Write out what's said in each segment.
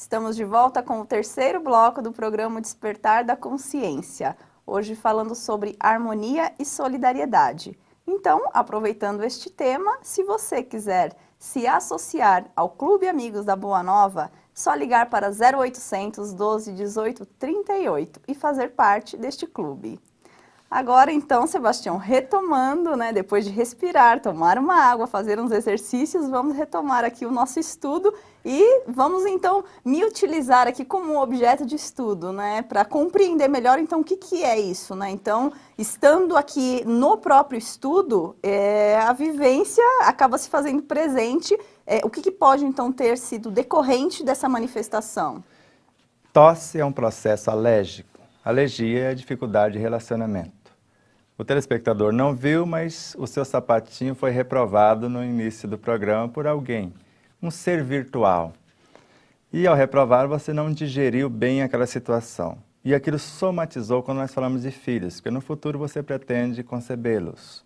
Estamos de volta com o terceiro bloco do programa Despertar da Consciência, hoje falando sobre harmonia e solidariedade. Então, aproveitando este tema, se você quiser se associar ao Clube Amigos da Boa Nova, só ligar para 0800 12 18 38 e fazer parte deste clube. Agora então, Sebastião, retomando, né, depois de respirar, tomar uma água, fazer uns exercícios, vamos retomar aqui o nosso estudo e vamos então me utilizar aqui como um objeto de estudo, né, para compreender melhor então o que é isso, né? Então, estando aqui no próprio estudo, a vivência acaba se fazendo presente. O que pode então ter sido decorrente dessa manifestação? Tosse é um processo alérgico. Alergia é a dificuldade de relacionamento. O telespectador não viu, mas o seu sapatinho foi reprovado no início do programa por alguém, um ser virtual. E ao reprovar, você não digeriu bem aquela situação. E aquilo somatizou quando nós falamos de filhos, porque no futuro você pretende concebê-los.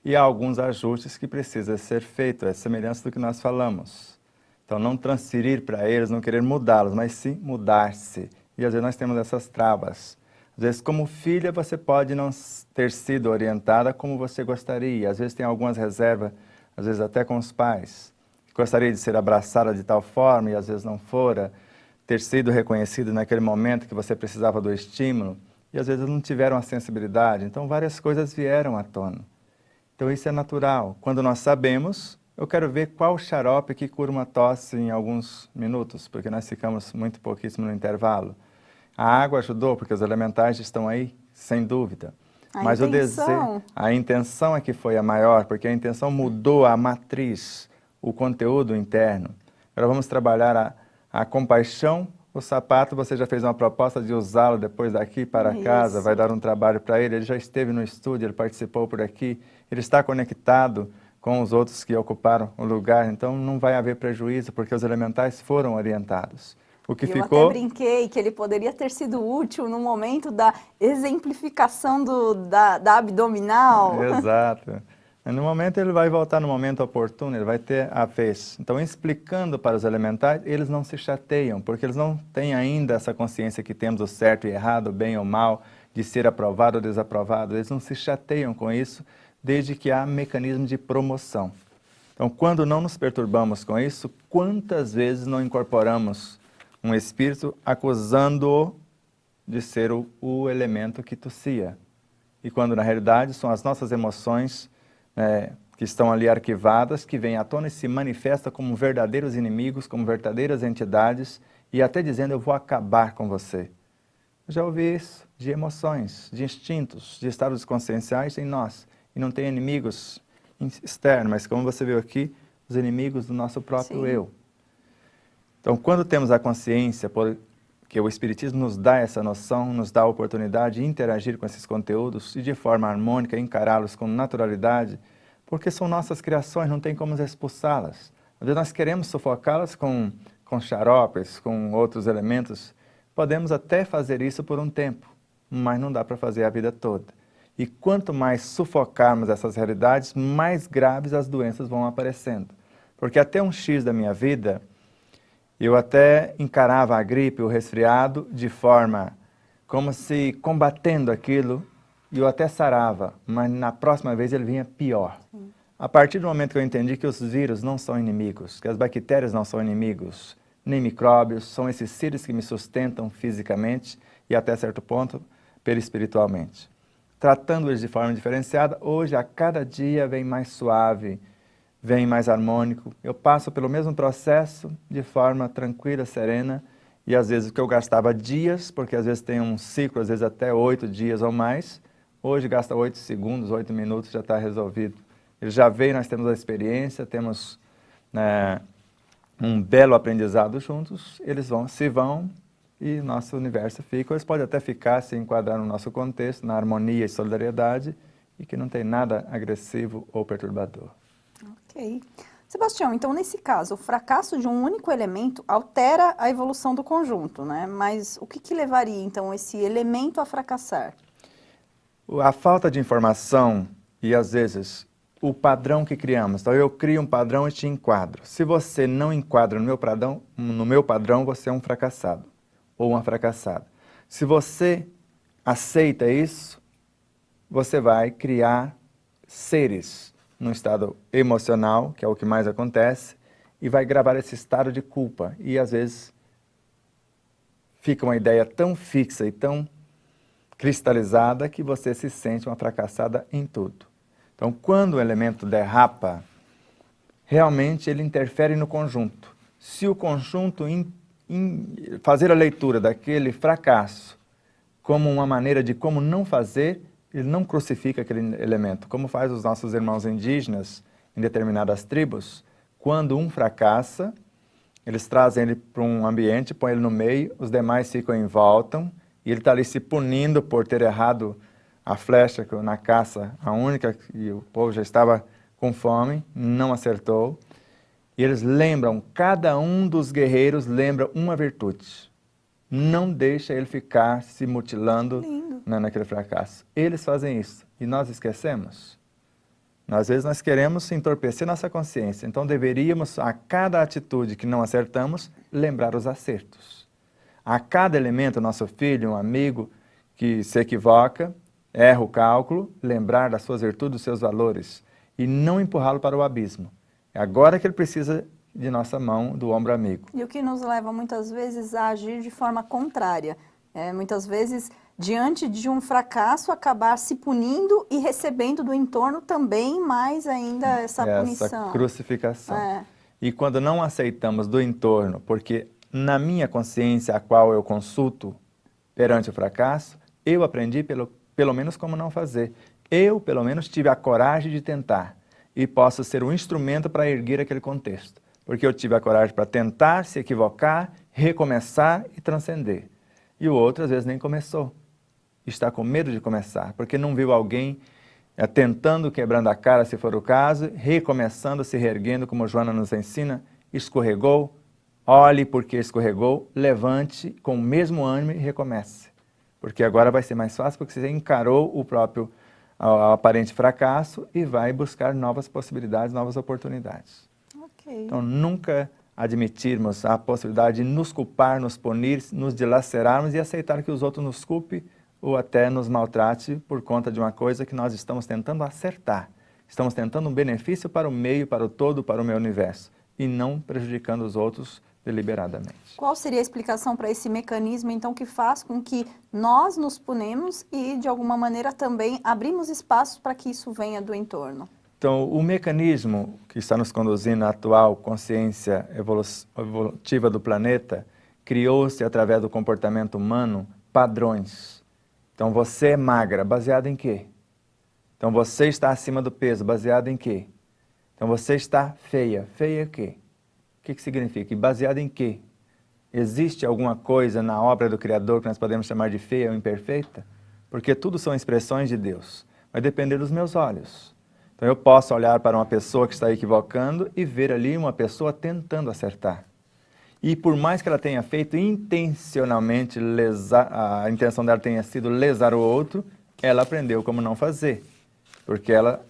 E há alguns ajustes que precisam ser feitos, é semelhança do que nós falamos. Então, não transferir para eles, não querer mudá-los, mas sim mudar-se. E às vezes nós temos essas travas. Às vezes, como filha, você pode não ter sido orientada como você gostaria. Às vezes tem algumas reservas, às vezes até com os pais. Gostaria de ser abraçada de tal forma e às vezes não fora. Ter sido reconhecido naquele momento que você precisava do estímulo. E às vezes não tiveram a sensibilidade. Então, várias coisas vieram à tona. Então, isso é natural. Quando nós sabemos, eu quero ver qual xarope que cura uma tosse em alguns minutos, porque nós ficamos muito pouquíssimo no intervalo. A água ajudou, porque os elementais estão aí, sem dúvida. Mas a intenção é que foi a maior, porque a intenção mudou a matriz, o conteúdo interno. Agora vamos trabalhar a compaixão. O sapato, você já fez uma proposta de usá-lo depois daqui para casa, vai dar um trabalho para ele. Ele já esteve no estúdio, ele participou por aqui, ele está conectado com os outros que ocuparam o lugar, então não vai haver prejuízo, porque os elementais foram orientados. O que ficou... Eu até brinquei que ele poderia ter sido útil no momento da exemplificação da abdominal. Exato. No momento ele vai voltar no momento oportuno, ele vai ter a vez. Então, explicando para os elementais, eles não se chateiam, porque eles não têm ainda essa consciência que temos o certo e errado, o bem ou mal, de ser aprovado ou desaprovado. Eles não se chateiam com isso, desde que há mecanismo de promoção. Então, quando não nos perturbamos com isso, quantas vezes não incorporamos um espírito acusando-o de ser o elemento que tossia? E quando, na realidade, são as nossas emoções que estão ali arquivadas, que vêm à tona e se manifestam como verdadeiros inimigos, como verdadeiras entidades, e até dizendo, eu vou acabar com você. Eu já ouvi isso, de emoções, de instintos, de estados conscienciais em nós. E não tem inimigos externos, mas como você viu aqui, os inimigos do nosso próprio eu. Então, quando temos a consciência, que o Espiritismo nos dá essa noção, nos dá a oportunidade de interagir com esses conteúdos e de forma harmônica, encará-los com naturalidade, porque são nossas criações, não tem como expulsá-las. Às vezes nós queremos sufocá-las com xaropes, com outros elementos. Podemos até fazer isso por um tempo, mas não dá para fazer a vida toda. E quanto mais sufocarmos essas realidades, mais graves as doenças vão aparecendo. Porque até um X da minha vida, eu até encarava a gripe, o resfriado, de forma como se combatendo aquilo, e eu até sarava, mas na próxima vez ele vinha pior. A partir do momento que eu entendi que os vírus não são inimigos, que as bactérias não são inimigos, nem micróbios, são esses seres que me sustentam fisicamente e até certo ponto, perispiritualmente. Tratando eles de forma diferenciada, hoje a cada dia vem mais suave, vem mais harmônico. Eu passo pelo mesmo processo de forma tranquila, serena, e às vezes o que eu gastava dias, porque às vezes tem um ciclo, às vezes até 8 dias ou mais, hoje gasta 8 segundos, 8 minutos, já está resolvido. Ele já veio, nós temos a experiência, temos um belo aprendizado juntos, eles se vão e nosso universo fica. Eles podem até ficar, se enquadrar no nosso contexto, na harmonia e solidariedade, e que não tem nada agressivo ou perturbador. Ok. Sebastião, então nesse caso, o fracasso de um único elemento altera a evolução do conjunto, né? Mas o que levaria então esse elemento a fracassar? A falta de informação e às vezes o padrão que criamos. Então, eu crio um padrão e te enquadro. Se você não enquadra no meu padrão, você é um fracassado ou uma fracassada. Se você aceita isso, você vai criar seres num estado emocional, que é o que mais acontece, e vai gravar esse estado de culpa. E, às vezes, fica uma ideia tão fixa e tão cristalizada que você se sente uma fracassada em tudo. Então, quando o elemento derrapa, realmente ele interfere no conjunto. Se o conjunto fazer a leitura daquele fracasso como uma maneira de como não fazer, ele não crucifica aquele elemento, como faz os nossos irmãos indígenas em determinadas tribos. Quando um fracassa, eles trazem ele para um ambiente, põem ele no meio, os demais ficam em volta, e ele está ali se punindo por ter errado a flecha na caça, a única, e o povo já estava com fome, não acertou. E eles lembram, cada um dos guerreiros lembra uma virtude. Não deixa ele ficar se mutilando naquele fracasso. Eles fazem isso, e nós esquecemos. Às vezes nós queremos entorpecer nossa consciência, então deveríamos, a cada atitude que não acertamos, lembrar os acertos. A cada elemento, nosso filho, um amigo que se equivoca, erra o cálculo, lembrar das suas virtudes, dos seus valores, e não empurrá-lo para o abismo. É agora que ele precisa de nossa mão, do ombro amigo. E o que nos leva muitas vezes a agir de forma contrária. Muitas vezes, diante de um fracasso, acabar se punindo e recebendo do entorno também mais ainda essa punição. Essa crucificação. E quando não aceitamos do entorno, porque na minha consciência, a qual eu consulto perante o fracasso, eu aprendi pelo menos como não fazer. Eu, pelo menos, tive a coragem de tentar. E posso ser um instrumento para erguer aquele contexto. Porque eu tive a coragem para tentar, se equivocar, recomeçar e transcender. E o outro, às vezes, nem começou. Está com medo de começar, porque não viu alguém tentando, quebrando a cara, se for o caso, recomeçando, se reerguendo, como Joana nos ensina, escorregou, olhe porque escorregou, levante com o mesmo ânimo e recomece. Porque agora vai ser mais fácil, porque você encarou o próprio aparente fracasso e vai buscar novas possibilidades, novas oportunidades. Okay. Então, nunca admitirmos a possibilidade de nos culpar, nos punir, nos dilacerarmos e aceitar que os outros nos culpem ou até nos maltrate por conta de uma coisa que nós estamos tentando acertar. Estamos tentando um benefício para o meio, para o todo, para o meu universo, e não prejudicando os outros deliberadamente. Qual seria a explicação para esse mecanismo, então, que faz com que nós nos punemos e, de alguma maneira, também abrimos espaços para que isso venha do entorno? Então, o mecanismo que está nos conduzindo à atual consciência evolutiva do planeta criou-se através do comportamento humano padrões. Então, você é magra, baseado em quê? Então, você está acima do peso, baseado em quê? Então, você está feia. Feia o quê? O que significa? E baseado em quê? Existe alguma coisa na obra do Criador que nós podemos chamar de feia ou imperfeita? Porque tudo são expressões de Deus. Vai depender dos meus olhos. Então, eu posso olhar para uma pessoa que está equivocando e ver ali uma pessoa tentando acertar. E por mais que ela tenha feito intencionalmente, a intenção dela tenha sido lesar o outro, ela aprendeu como não fazer. Porque ela,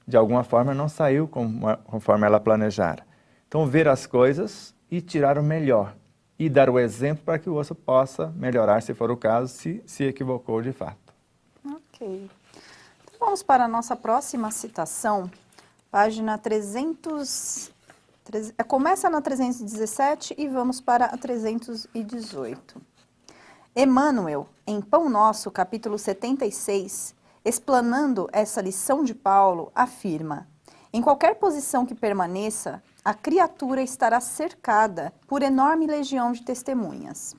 de alguma forma, não saiu conforme ela planejara. Então, ver as coisas e tirar o melhor. E dar o exemplo para que o outro possa melhorar, se for o caso, se equivocou de fato. Ok. Vamos para a nossa próxima citação, página 300, começa na 317 e vamos para a 318. Emmanuel, em Pão Nosso, capítulo 76, explanando essa lição de Paulo, afirma: em qualquer posição que permaneça, a criatura estará cercada por enorme legião de testemunhas.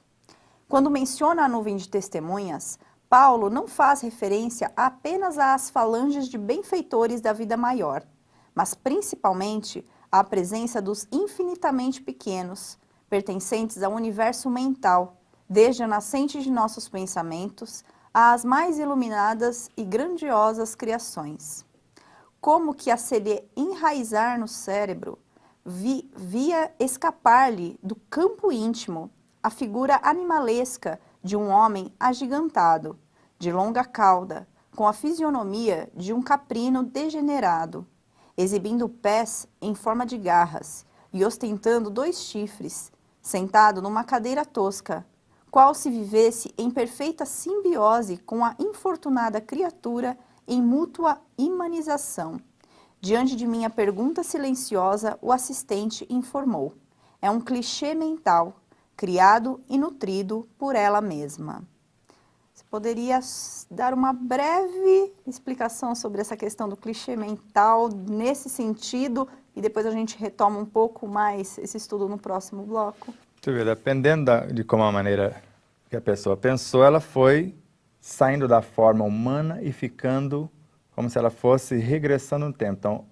Quando menciona a nuvem de testemunhas, Paulo não faz referência apenas às falanges de benfeitores da vida maior, mas principalmente à presença dos infinitamente pequenos, pertencentes ao universo mental, desde a nascente de nossos pensamentos às mais iluminadas e grandiosas criações. Como que a se lhe enraizar no cérebro, via escapar-lhe do campo íntimo a figura animalesca de um homem agigantado, de longa cauda, com a fisionomia de um caprino degenerado, exibindo pés em forma de garras e ostentando 2 chifres, sentado numa cadeira tosca, qual se vivesse em perfeita simbiose com a infortunada criatura em mútua imanização. Diante de minha pergunta silenciosa, o assistente informou. É um clichê mental, criado e nutrido por ela mesma. Você poderia dar uma breve explicação sobre essa questão do clichê mental nesse sentido e depois a gente retoma um pouco mais esse estudo no próximo bloco? Você vê, dependendo de como a maneira que a pessoa pensou, ela foi saindo da forma humana e ficando como se ela fosse regressando no tempo. Então,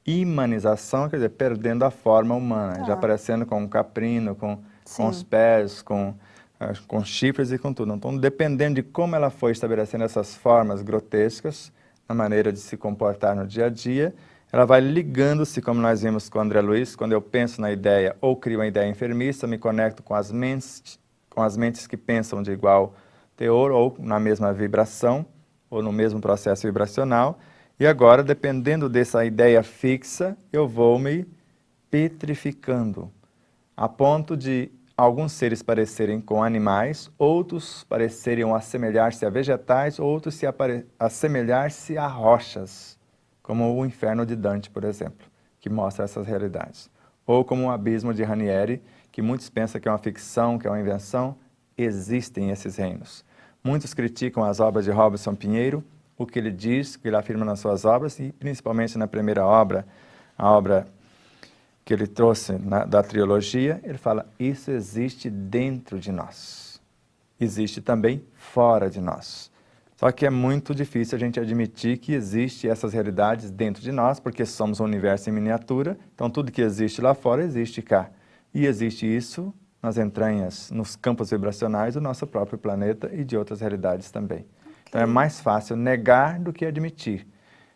imanização quer dizer perdendo a forma humana, já aparecendo com um caprino, com os pés, com chifres e com tudo. Então, dependendo de como ela foi estabelecendo essas formas grotescas, na maneira de se comportar no dia a dia, ela vai ligando-se, como nós vimos com o André Luiz, quando eu penso na ideia ou crio uma ideia enfermiça, me conecto com as mentes que pensam de igual teor ou na mesma vibração, ou no mesmo processo vibracional. E agora, dependendo dessa ideia fixa, eu vou me petrificando, a ponto de alguns seres parecerem com animais, outros parecerem assemelhar-se a vegetais, outros assemelhar-se a rochas, como o Inferno de Dante, por exemplo, que mostra essas realidades. Ou como o Abismo de Ranieri, que muitos pensam que é uma ficção, que é uma invenção. Existem esses reinos. Muitos criticam as obras de Robson Pinheiro, o que ele diz, o que ele afirma nas suas obras, e principalmente na primeira obra, a obra que ele trouxe da trilogia, ele fala, isso existe dentro de nós. Existe também fora de nós. Só que é muito difícil a gente admitir que existe essas realidades dentro de nós, porque somos um universo em miniatura, então tudo que existe lá fora existe cá. E existe isso nas entranhas, nos campos vibracionais do nosso próprio planeta e de outras realidades também. Então é mais fácil negar do que admitir.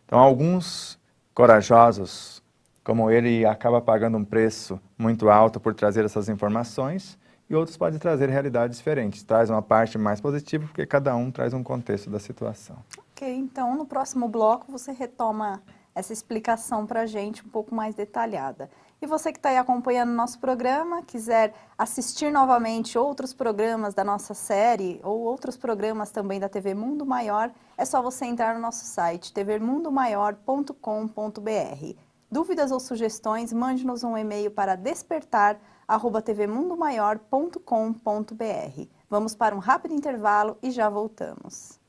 Então alguns corajosos, como ele, acaba pagando um preço muito alto por trazer essas informações, e outros podem trazer realidades diferentes. Traz uma parte mais positiva, porque cada um traz um contexto da situação. Ok, então no próximo bloco você retoma essa explicação para a gente um pouco mais detalhada. E você que está aí acompanhando o nosso programa, quiser assistir novamente outros programas da nossa série ou outros programas também da TV Mundo Maior, é só você entrar no nosso site tvmundomaior.com.br. Dúvidas ou sugestões, mande-nos um e-mail para despertar@tvmundomaior.com.br. Vamos para um rápido intervalo e já voltamos.